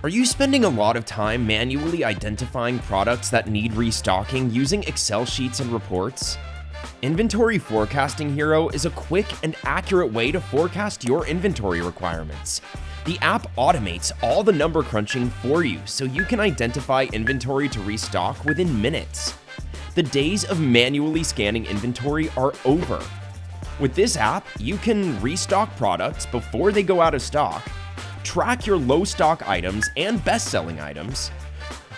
Are you spending a lot of time manually identifying products that need restocking using Excel sheets and reports? Inventory Forecasting Hero is a quick and accurate way to forecast your inventory requirements. The app automates all the number crunching for you so you can identify inventory to restock within minutes. The days of manually scanning inventory are over. With this app, you can restock products before they go out of stock, track your low stock items and best-selling items,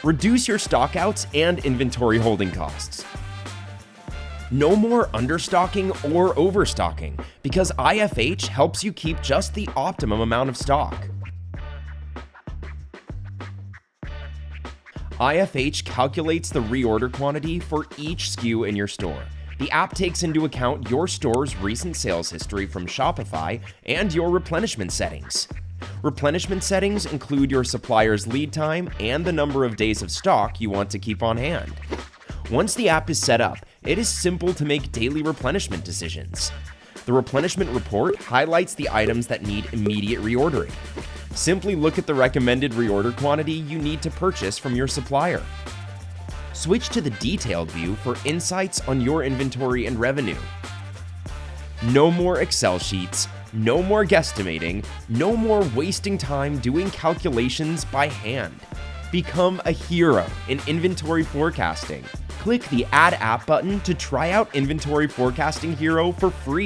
reduce your stockouts and inventory holding costs. No more understocking or overstocking, because IFH helps you keep just the optimum amount of stock. IFH calculates the reorder quantity for each SKU in your store. The app takes into account your store's recent sales history from Shopify and your replenishment settings. Replenishment settings include your supplier's lead time and the number of days of stock you want to keep on hand. Once the app is set up, it is simple to make daily replenishment decisions. The replenishment report highlights the items that need immediate reordering. Simply look at the recommended reorder quantity you need to purchase from your supplier. Switch to the detailed view for insights on your inventory and revenue. No more Excel sheets, no more guesstimating, no more wasting time doing calculations by hand. Become a hero in inventory forecasting. Click the Add App button to try out Inventory Forecasting Hero for free.